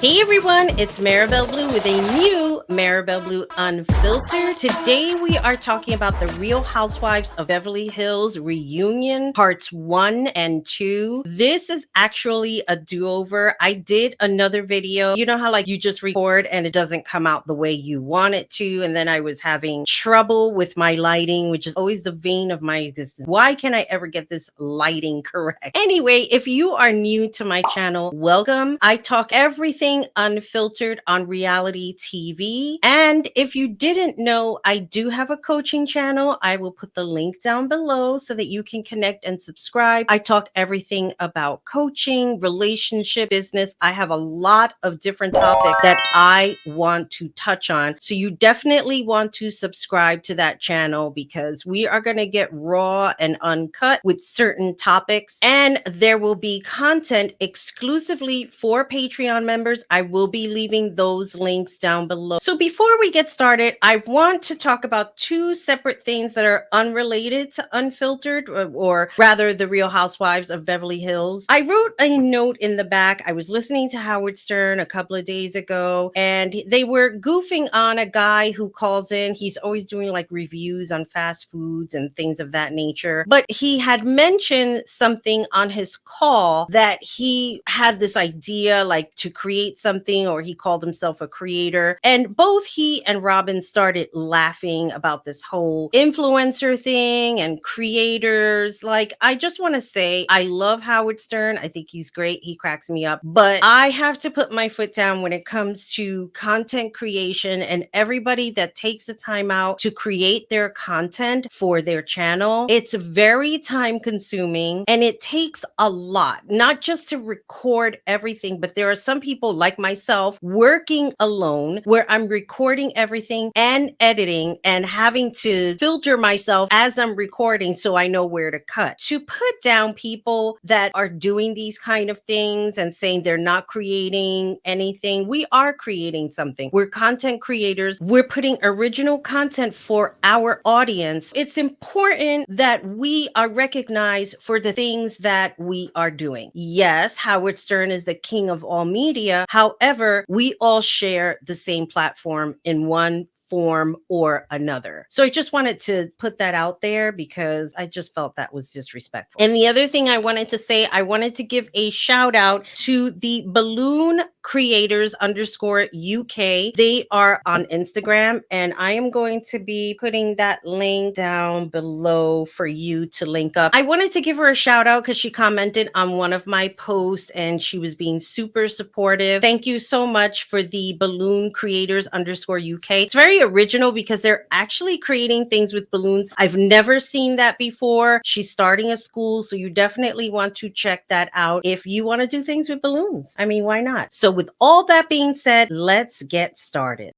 Hey everyone, it's Maribel Blue with a new Maribel Blue Unfiltered. Today we are talking about the Real Housewives of Beverly Hills reunion, parts 1 and 2. This is actually a do-over. I did another video. You know how like you just record and it doesn't come out the way you want it to, and then I was having trouble with my lighting, which is always the vein of my existence. Why can't I ever get this lighting correct? Anyway, if you are new to my channel, welcome. I talk everything unfiltered on reality TV. And if you didn't know, I do have a coaching channel. I will put the link down below so that you can connect and subscribe. I talk everything about coaching, relationship, business. I have a lot of different topics that I want to touch on. So you definitely want to subscribe to that channel because we are going to get raw and uncut with certain topics. And there will be content exclusively for Patreon members. I will be leaving those links down below. So before we get started, I want to talk about two separate things that are unrelated to Unfiltered, or rather the Real Housewives of Beverly Hills. I wrote a note in the back. I was listening to Howard Stern a couple of days ago, and they were goofing on a guy who calls in. He's always doing like reviews on fast foods and things of that nature. But he had mentioned something on his call that he had this idea like to create something, or he called himself a creator. And both he and Robin started laughing about this whole influencer thing and creators. Like, I just want to say, I love Howard Stern. I think he's great. He cracks me up. But I have to put my foot down when it comes to content creation and everybody that takes the time out to create their content for their channel. It's very time consuming and it takes a lot, not just to record everything, but there are some people like myself working alone where I'm recording everything and editing and having to filter myself as I'm recording so I know where to cut. To put down people that are doing these kind of things and saying they're not creating anything, we are creating something. We're content creators. We're putting original content for our audience. It's important that we are recognized for the things that we are doing. Yes, Howard Stern is the king of all media. However, we all share the same platform in one form or another. So I just wanted to put that out there because I just felt that was disrespectful. And the other thing I wanted to say, I wanted to give a shout out to the Balloon Creators _UK. They are on Instagram, and I am going to be putting that link down below for you to link up. I wanted to give her a shout out because she commented on one of my posts and she was being super supportive. Thank you so much for the Balloon Creators _UK. It's very original because they're actually creating things with balloons. I've never seen that before. She's starting a school, so you definitely want to check that out if you want to do things with balloons. I mean, why not? So with all that being said, let's get started.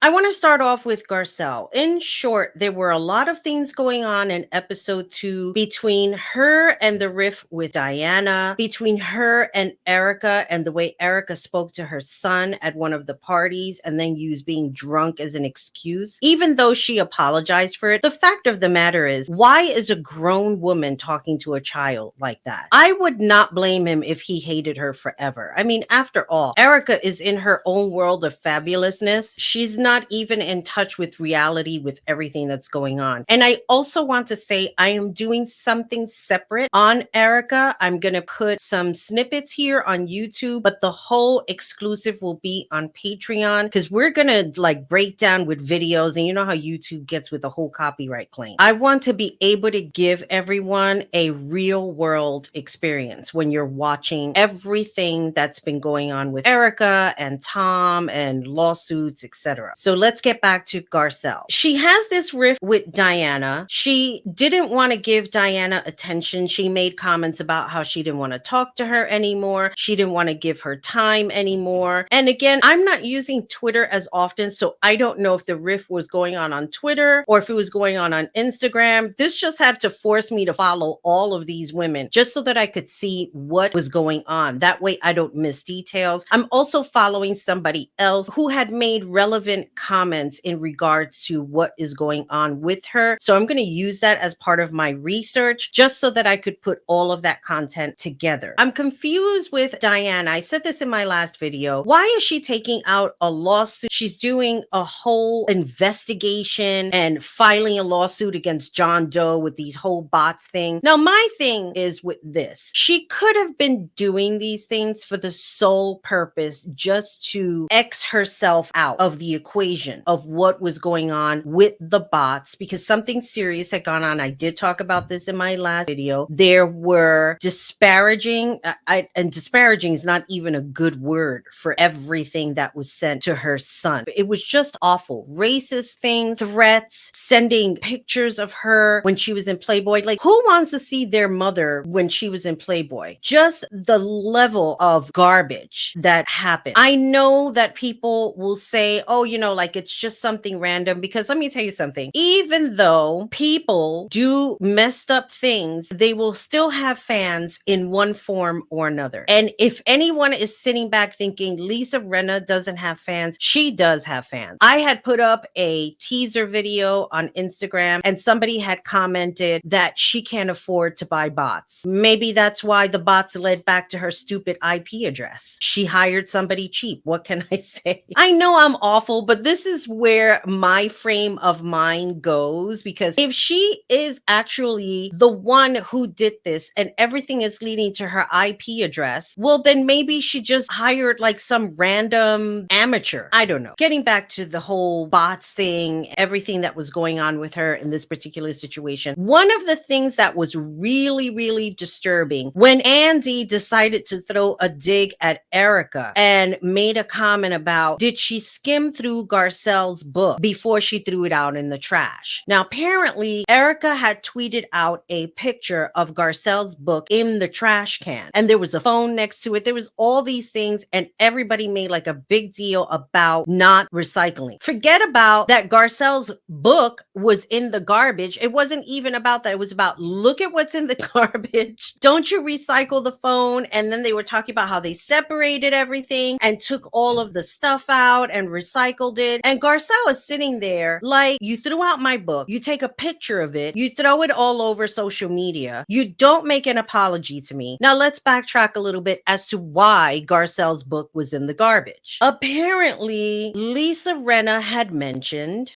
I want to start off with Garcelle. In short, there were a lot of things going on in episode 2 between her and the riff with Diana, between her and Erica, and the way Erica spoke to her son at one of the parties and then used being drunk as an excuse. Even though she apologized for it, the fact of the matter is, why is a grown woman talking to a child like that? I would not blame him if he hated her forever. I mean, after all, Erica is in her own world of fabulousness. She's not even in touch with reality with everything that's going on. And I also want to say I am doing something separate on Erica. I'm going to put some snippets here on YouTube, but the whole exclusive will be on Patreon because we're going to like break down with videos, and you know how YouTube gets with the whole copyright claim. I want to be able to give everyone a real world experience when you're watching everything that's been going on with Erica and Tom and lawsuits, etc. So let's get back to Garcelle. She has this riff with Diana. She didn't want to give Diana attention. She made comments about how she didn't want to talk to her anymore. She didn't want to give her time anymore. And again, I'm not using Twitter as often, so I don't know if the riff was going on Twitter or if it was going on Instagram. This just had to force me to follow all of these women just so that I could see what was going on. That way I don't miss details. I'm also following somebody else who had made relevant comments in regards to what is going on with her. So I'm going to use that as part of my research just so that I could put all of that content together. I'm confused with Diane. I said this in my last video. Why is she taking out a lawsuit? She's doing a whole investigation and filing a lawsuit against John Doe with these whole bots thing. Now, my thing is with this. She could have been doing these things for the sole purpose just to X herself out of the equation of what was going on with the bots, because something serious had gone on. I did talk about this in my last video. There were disparaging, and disparaging is not even a good word for everything that was sent to her son. It was just awful. Racist things, threats, sending pictures of her when she was in Playboy. Like, who wants to see their mother when she was in Playboy? Just the level of garbage that happened. I know that people will say, oh, like it's just something random, because let me tell you something. Even though people do messed up things, they will still have fans in one form or another. And if anyone is sitting back thinking Lisa Rinna doesn't have fans, she does have fans. I had put up a teaser video on Instagram and somebody had commented that she can't afford to buy bots. Maybe that's why the bots led back to her stupid IP address. She hired somebody cheap. What can I say? I know I'm awful, but this is where my frame of mind goes, because if she is actually the one who did this and everything is leading to her IP address, well, then maybe she just hired like some random amateur. I don't know. Getting back to the whole bots thing, everything that was going on with her in this particular situation, one of the things that was really, really disturbing when Andy decided to throw a dig at Erica and made a comment about, did she skim through Garcelle's book before she threw it out in the trash? Now, apparently, Erica had tweeted out a picture of Garcelle's book in the trash can, and there was a phone next to it. There was all these things, and everybody made like a big deal about not recycling. Forget about that Garcelle's book was in the garbage. It wasn't even about that. It was about, look at what's in the garbage. Don't you recycle the phone? And then they were talking about how they separated everything and took all of the stuff out and recycled it. And Garcelle is sitting there like, you threw out my book. You take a picture of it. You throw it all over social media. You don't make an apology to me. Now let's backtrack a little bit as to why Garcelle's book was in the garbage. Apparently, Lisa Rinna had mentioned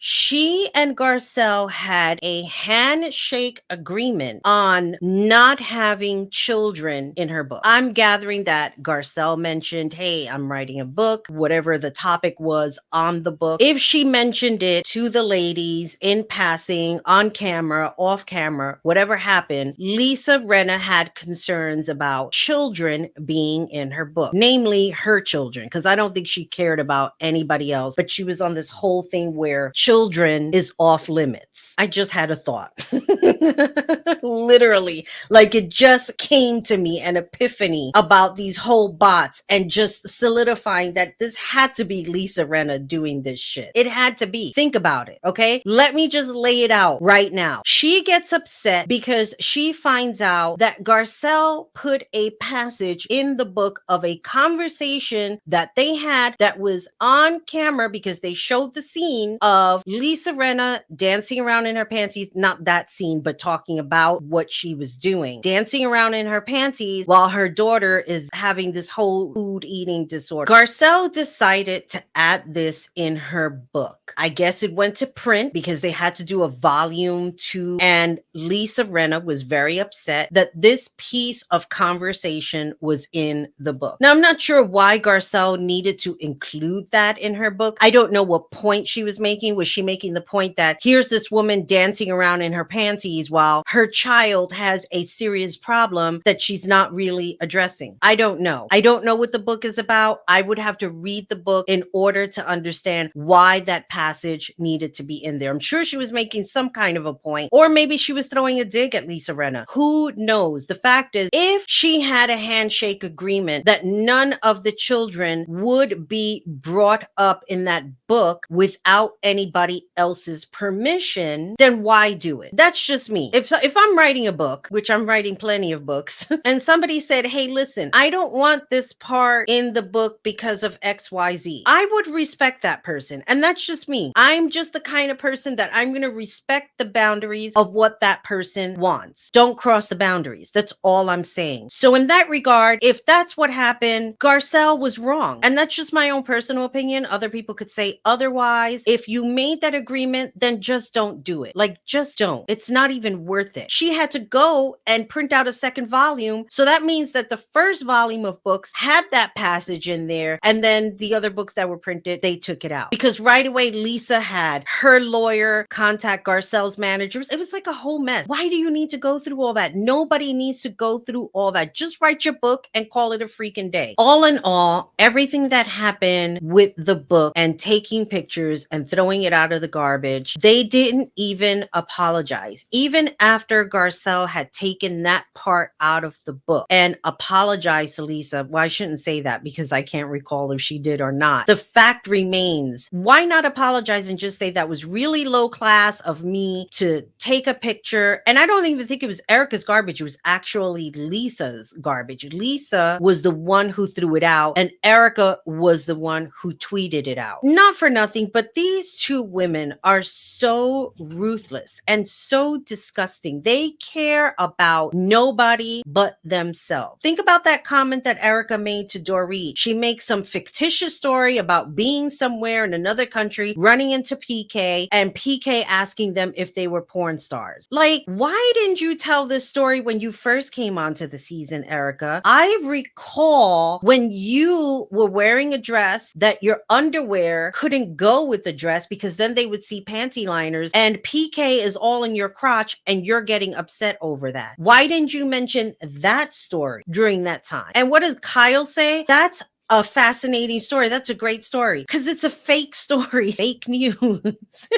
she and Garcelle had a handshake agreement on not having children in her book. I'm gathering that Garcelle mentioned, hey, I'm writing a book, whatever the topic was on the book. If she mentioned it to the ladies in passing, on camera, off camera, whatever happened, Lisa Rinna had concerns about children being in her book, namely her children, because I don't think she cared about anybody else, but she was on this whole thing where children is off limits. I just had a thought. Literally, like it just came to me, an epiphany about these whole bots, and just solidifying that this had to be Lisa Rinna doing this shit. It had to be. Think about it, okay? Let me just lay it out right now. She gets upset because she finds out that Garcelle put a passage in the book of a conversation that they had that was on camera, because they showed the scene of Lisa Rinna dancing around in her panties, not that scene, but talking about what she was doing, dancing around in her panties while her daughter is having this whole food eating disorder. Garcelle decided to add this in her book. I guess it went to print because they had to do a volume 2, and Lisa Rinna was very upset that this piece of conversation was in the book. Now, I'm not sure why Garcelle needed to include that in her book. I don't know what point she was making. Was she making the point that here's this woman dancing around in her panties while her child has a serious problem that she's not really addressing? I don't know. I don't know what the book is about. I would have to read the book in order to understand why that passage needed to be in there. I'm sure she was making some kind of a point, or maybe she was throwing a dig at Lisa Rinna. Who knows? The fact is, if she had a handshake agreement that none of the children would be brought up in that book without anybody anybody else's permission, then why do it? That's just me. If I'm writing a book, which I'm writing plenty of books, and somebody said, hey, listen, I don't want this part in the book because of XYZ, I would respect that person. And that's just me. I'm just the kind of person that I'm going to respect the boundaries of what that person wants. Don't cross the boundaries. That's all I'm saying. So in that regard, if that's what happened, Garcelle was wrong. And that's just my own personal opinion. Other people could say otherwise. If you made that agreement, then just don't do it. Like, just don't. It's not even worth it. She had to go and print out a second volume. So that means that the first volume of books had that passage in there. And then the other books that were printed, they took it out. Because right away, Lisa had her lawyer contact Garcelle's managers. It was like a whole mess. Why do you need to go through all that? Nobody needs to go through all that. Just write your book and call it a freaking day. All in all, everything that happened with the book and taking pictures and throwing it out of the garbage, they didn't even apologize. Even after Garcelle had taken that part out of the book and apologized to Lisa. Well, I shouldn't say that because I can't recall if she did or not. The fact remains, why not apologize and just say that was really low class of me to take a picture? And I don't even think it was Erica's garbage. It was actually Lisa's garbage. Lisa was the one who threw it out and Erica was the one who tweeted it out. Not for nothing, but these two women are so ruthless and so disgusting. They care about nobody but themselves. Think about that comment that Erica made to Dorit. She makes some fictitious story about being somewhere in another country, running into PK, and PK asking them if they were porn stars. Like, why didn't you tell this story when you first came onto the season, Erica? I recall when you were wearing a dress that your underwear couldn't go with the dress because then they would see panty liners and PK is all in your crotch and you're getting upset over that. Why didn't you mention that story during that time? And what does Kyle say? That's a fascinating story. That's a great story because it's a fake story, fake news.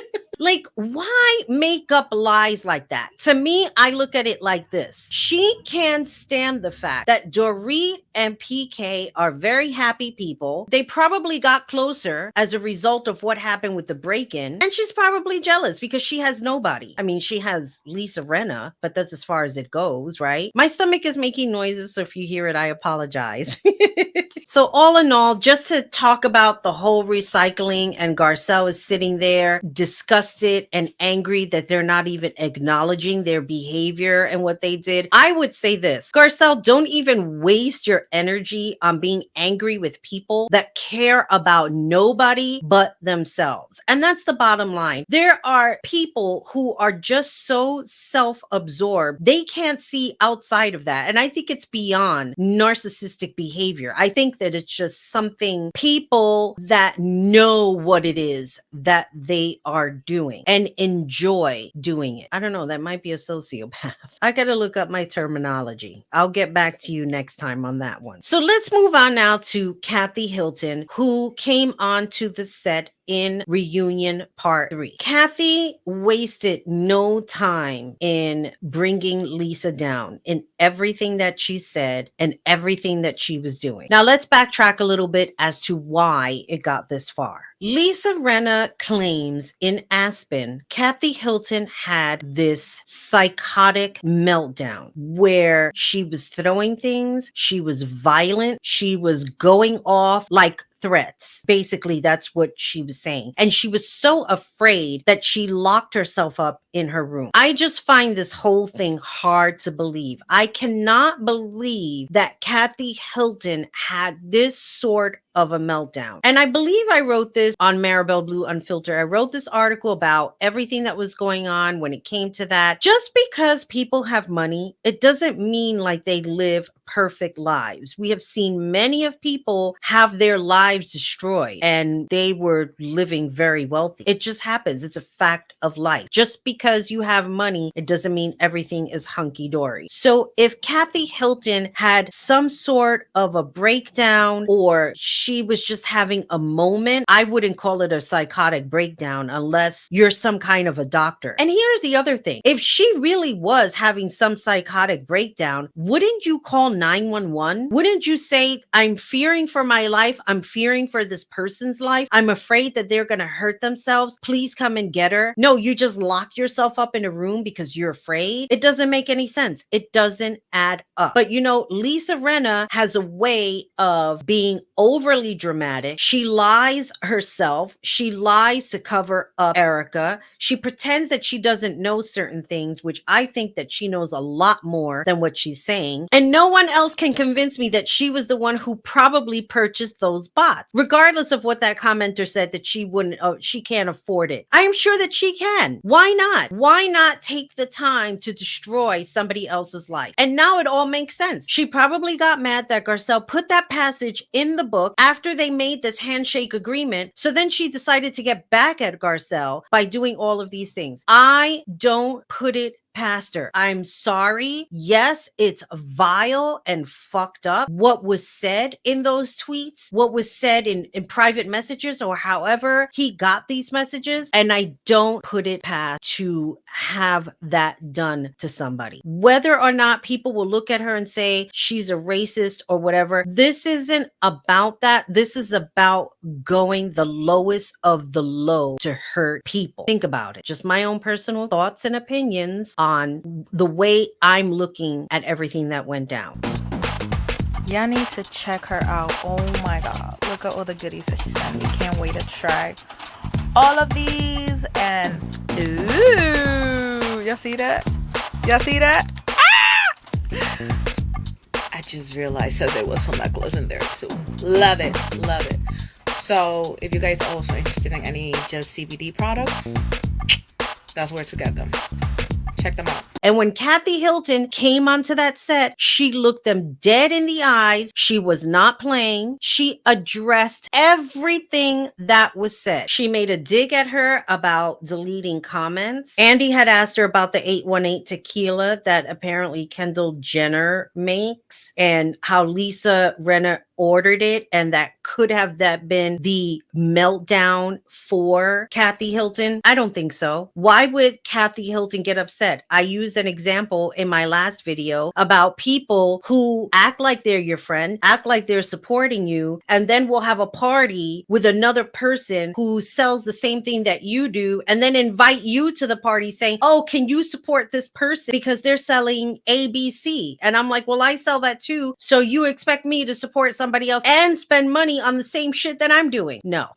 Like, why make up lies like that? To me, I look at it like this. She can't stand the fact that Dorit and PK are very happy people. They probably got closer as a result of what happened with the break-in. And she's probably jealous because she has nobody. I mean, she has Lisa Rinna, but that's as far as it goes, right? My stomach is making noises, so if you hear it, I apologize. So all in all, just to talk about the whole recycling, and Garcelle is sitting there disgusted and angry that they're not even acknowledging their behavior and what they did. I would say this, Garcelle, don't even waste your energy on being angry with people that care about nobody but themselves. And that's the bottom line. There are people who are just so self-absorbed, they can't see outside of that. And I think it's beyond narcissistic behavior. I think that it's just something people that know what it is that they are doing and enjoy doing it. I don't know, that might be a sociopath. I gotta look up my terminology. I'll get back to you next time on that one. So let's move on now to Kathy Hilton, who came onto the set in Reunion Part 3. Kathy wasted no time in bringing Lisa down in everything that she said and everything that she was doing. Now let's backtrack a little bit as to why it got this far. Lisa Rinna claims in Aspen, Kathy Hilton had this psychotic meltdown where she was throwing things, she was violent, she was going off like threats. Basically, that's what she was saying. And she was so afraid that she locked herself up in her room. I just find this whole thing hard to believe. I cannot believe that Kathy Hilton had this sort of a meltdown. And I believe I wrote this on Maribel Blue Unfiltered. I wrote this article about everything that was going on when it came to that. Just because people have money, it doesn't mean like they live perfect lives. We have seen many of people have their lives destroyed and they were living very wealthy. It just happens. It's a fact of life. Just because you have money, it doesn't mean everything is hunky-dory. So if Kathy Hilton had some sort of a breakdown or she was just having a moment, I wouldn't call it a psychotic breakdown unless you're some kind of a doctor. And here's the other thing. If she really was having some psychotic breakdown, wouldn't you call 911? Wouldn't you say, I'm fearing for my life? I'm fearing for this person's life. I'm afraid that they're going to hurt themselves. Please come and get her. No, you just lock yourself up in a room because you're afraid. It doesn't make any sense. It doesn't add up. But you know, Lisa Rinna has a way of being overly dramatic. She lies herself. She lies to cover up Erica. She pretends that she doesn't know certain things, which I think that she knows a lot more than what she's saying. And no one else can convince me that she was the one who probably purchased those bots, regardless of what that commenter said that she wouldn't, she can't afford it. I am sure that she can. Why not? Why not take the time to destroy somebody else's life? And now it all makes sense. She probably got mad that Garcelle put that passage in the book after they made this handshake agreement. So then she decided to get back at Garcelle by doing all of these things. I don't put it past her. I'm sorry. Yes, it's vile and fucked up. What was said in those tweets, what was said in private messages, or however he got these messages. And I don't put it past to have that done to somebody. Whether or not people will look at her and say she's a racist or whatever, this isn't about that. This is about going the lowest of the low to hurt people. Think about it. Just my own personal thoughts and opinions on the way I'm looking at everything that went down. Y'all need to check her out. Oh my god, look at all the goodies that she sent me. Can't wait to try all of these. And ooh, y'all see that? Y'all see that? I just realized that there was some necklace in there too. Love it, love it. So if you guys are also interested in any just CBD products, that's where to get them. Check them out. And when Kathy Hilton came onto that set, she looked them dead in the eyes. She was not playing. She addressed everything that was said. She made a dig at her about deleting comments. Andy had asked her about the 818 tequila that apparently Kendall Jenner makes and how Lisa Rinna ordered it, and that could have that been the meltdown for Kathy Hilton. I don't think so. Why would Kathy Hilton get upset? I used an example in my last video about people who act like they're your friend, act like they're supporting you, and then will have a party with another person who sells the same thing that you do, and then invite you to the party saying, oh, can you support this person because they're selling ABC? And I'm like, well, I sell that too. So you expect me to support somebody else and spend money on the same shit that I'm doing? No.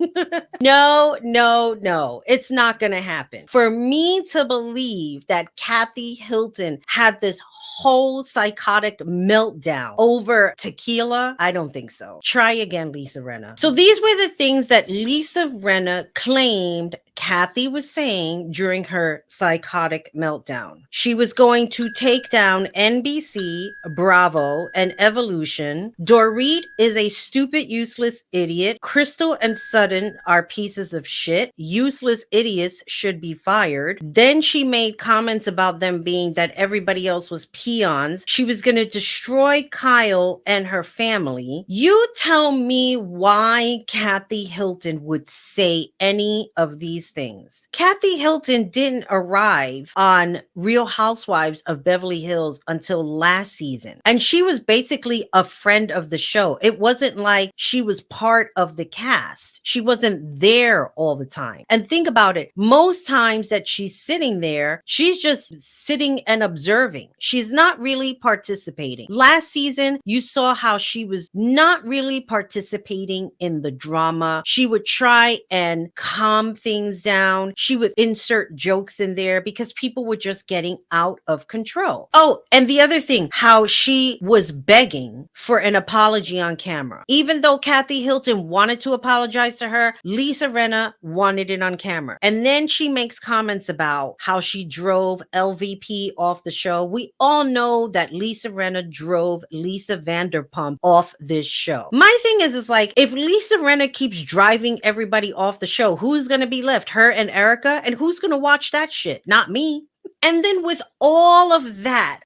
No. It's not going to happen. For me to believe that Kathy Hilton had this whole psychotic meltdown over tequila, I don't think so. Try again, Lisa Rinna. So these were the things that Lisa Rinna claimed Kathy was saying during her psychotic meltdown. She was going to take down NBC, Bravo, and Evolution. Dorit is a stupid, useless idiot. Crystal and Sutton are pieces of shit. Useless idiots should be fired. Then she made comments about them being that everybody else was peons. She was going to destroy Kyle and her family. You tell me why Kathy Hilton would say any of these things. Kathy Hilton didn't arrive on Real Housewives of Beverly Hills until last season. And she was basically a friend of the show. It wasn't like she was part of the cast. She wasn't there all the time. And think about it. Most times that she's sitting there, she's just sitting and observing. She's not really participating. Last season, you saw how she was not really participating in the drama. She would try and calm things down. She would insert jokes in there because people were just getting out of control. Oh, and the other thing, how she was begging for an apology on camera. Even though Kathy Hilton wanted to apologize to her, Lisa Rinna wanted it on camera. And then she makes comments about how she drove LVP off the show. We all know that Lisa Rinna drove Lisa Vanderpump off this show. My thing is like, if Lisa Rinna keeps driving everybody off the show, who's going to be left? Her and Erica? And who's going to watch that shit? Not me. And then with all of that,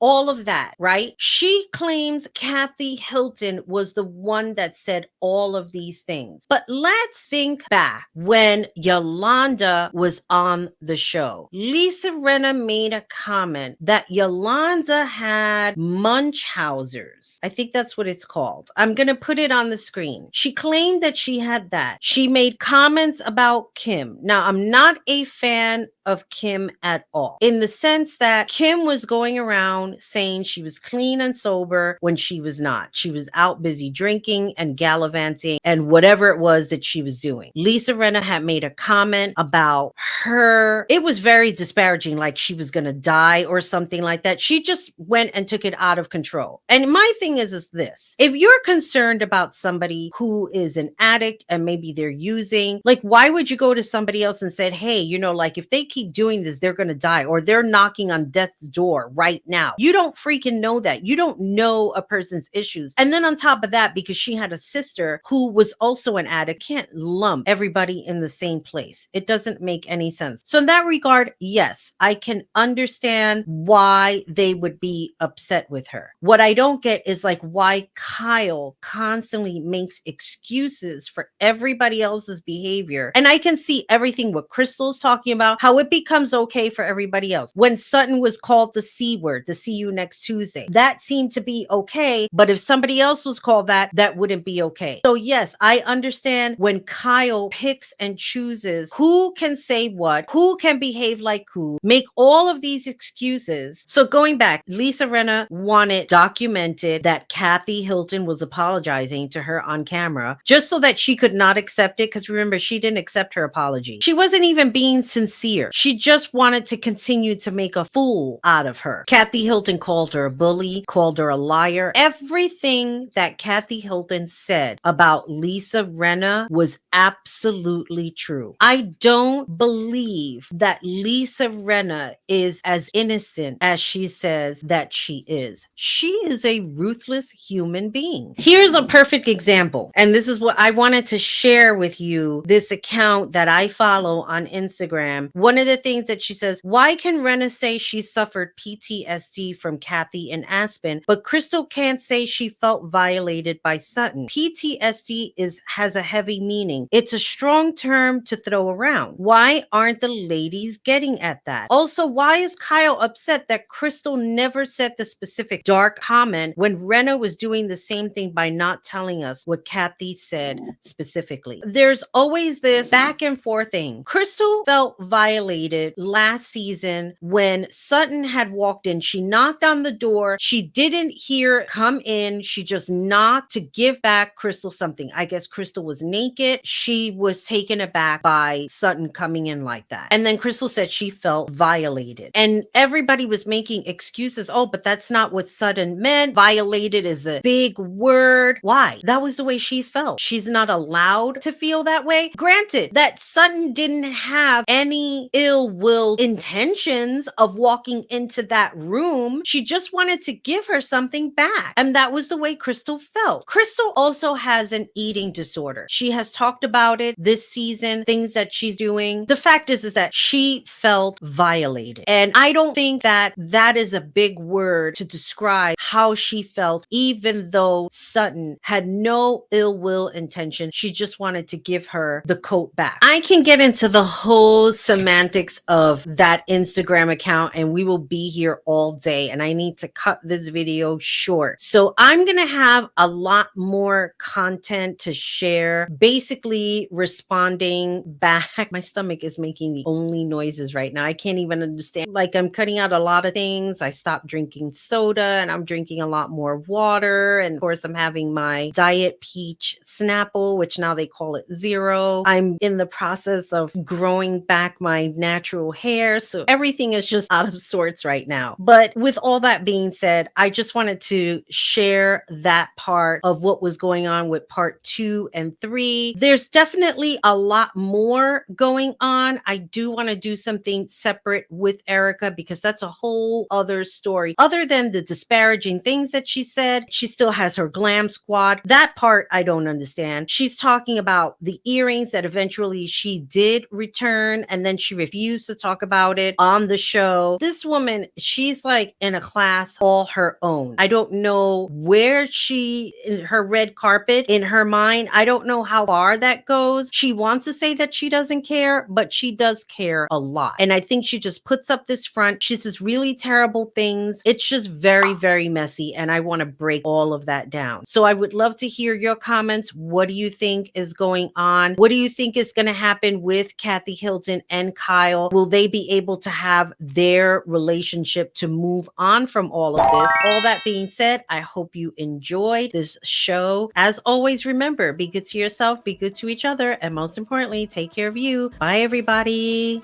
right? She claims Kathy Hilton was the one that said all of these things. But let's think back when Yolanda was on the show. Lisa Rinna made a comment that Yolanda had Munchausen's. I think that's what it's called. I'm going to put it on the screen. She claimed that she had that. She made comments about Kim. Now, I'm not a fan of Kim at all, in the sense that Kim was going around saying she was clean and sober when she was not. She was out busy drinking and gallivanting and whatever it was that she was doing. Lisa Rinna had made a comment about her. It was very disparaging, like she was going to die or something like that. She just went and took it out of control. And my thing is this: if you're concerned about somebody who is an addict and maybe they're using, like, why would you go to somebody else and said, hey, you know, like if they keep doing this, they're going to die, or they're knocking on death's door right now? You don't freaking know that. You don't know a person's issues. And then on top of that, because she had a sister who was also an addict, can't lump everybody in the same place. It doesn't make any sense. So in that regard, yes, I can understand why they would be upset with her. What I don't get is like why Kyle constantly makes excuses for everybody else's behavior. And I can see everything what Crystal's talking about, how it becomes okay for everybody else. When Sutton was called the C word, the see you next Tuesday, that seemed to be okay. But if somebody else was called that, that wouldn't be okay. So yes, I understand when Kyle picks and chooses who can say what, who can behave like who, make all of these excuses. So going back, Lisa Rinna wanted documented that Kathy Hilton was apologizing to her on camera just so that she could not accept it. Because remember, she didn't accept her apology. She wasn't even being sincere. She just wanted to continue to make a fool out of her. Kathy Hilton called her a bully, called her a liar. Everything that Kathy Hilton said about Lisa Rinna was absolutely true. I don't believe that Lisa Rinna is as innocent as she says that she is. She is a ruthless human being. Here's a perfect example. And this is what I wanted to share with you, this account that I follow on Instagram. One of the things that she says, why can Rinna say she suffered PTSD from Kathy in Aspen, but Crystal can't say she felt violated by Sutton? PTSD has a heavy meaning. It's a strong term to throw around. Why aren't the ladies getting at that? Also, why is Kyle upset that Crystal never said the specific dark comment when Rinna was doing the same thing by not telling us what Kathy said specifically? There's always this back and forth thing. Crystal felt violated last season when Sutton had walked in. She knocked on the door. She didn't hear come in. She just knocked to give back Crystal something. I guess Crystal was naked. She was taken aback by Sutton coming in like that. And then Crystal said she felt violated. And everybody was making excuses. Oh, but that's not what Sutton meant. Violated is a big word. Why? That was the way she felt. She's not allowed to feel that way. Granted that Sutton didn't have any ill will intentions of walking into that room. She just wanted to give her something back. And that was the way Crystal felt. Crystal also has an eating disorder. She has talked about it this season, things that she's doing. The fact is that she felt violated. And I don't think that that is a big word to describe how she felt, even though Sutton had no ill will intention. She just wanted to give her the coat back. I can get into the whole semantics of that Instagram account, and we will be here all day, and I need to cut this video short. So I'm going to have a lot more content to share, basically responding back. My stomach is making the only noises right now. I can't even understand. Like, I'm cutting out a lot of things. I stopped drinking soda and I'm drinking a lot more water. And of course, I'm having my Diet Peach Snapple, which now they call it Zero. I'm in the process of growing back my natural hair. So everything is just out of sorts right now. But with all that being said, I just wanted to share that part of what was going on with part 2 and 3. There's definitely a lot more going on. I do want to do something separate with Erica because that's a whole other story. Other than the disparaging things that she said, she still has her glam squad. That part I don't understand. She's talking about the earrings that eventually she did return, and then she refused to talk about it on the show. This woman, she's like in a class all her own. I don't know where she, in her red carpet, in her mind, I don't know how far that goes. She wants to say that she doesn't care, but she does care a lot. And I think she just puts up this front. She says really terrible things. It's just very, very messy. And I want to break all of that down. So I would love to hear your comments. What do you think is going on? What do you think is going to happen with Kathy Hilton and Kyle? Will they be able to have their relationship to move on from all of this? All that being said, I hope you enjoyed this show. As always, remember, be good to yourself, be good to each other, and most importantly, take care of you. Bye, everybody.